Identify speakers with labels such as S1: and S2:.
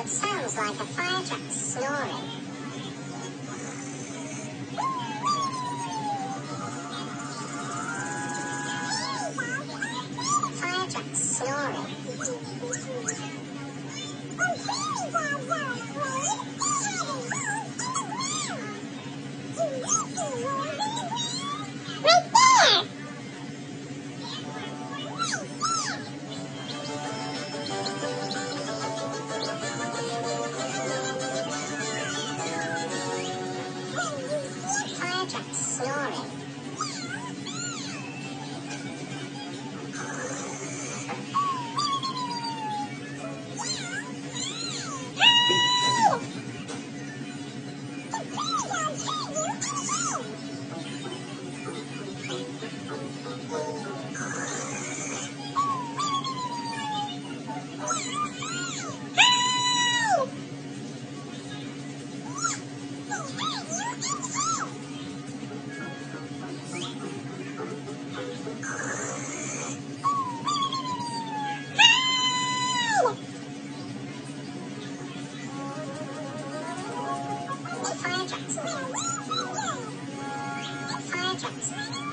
S1: It sounds like a fire truck snoring. Fire truck snoring.
S2: Right there!
S1: Fire truck snoring. Fire trucks. Fire trucks.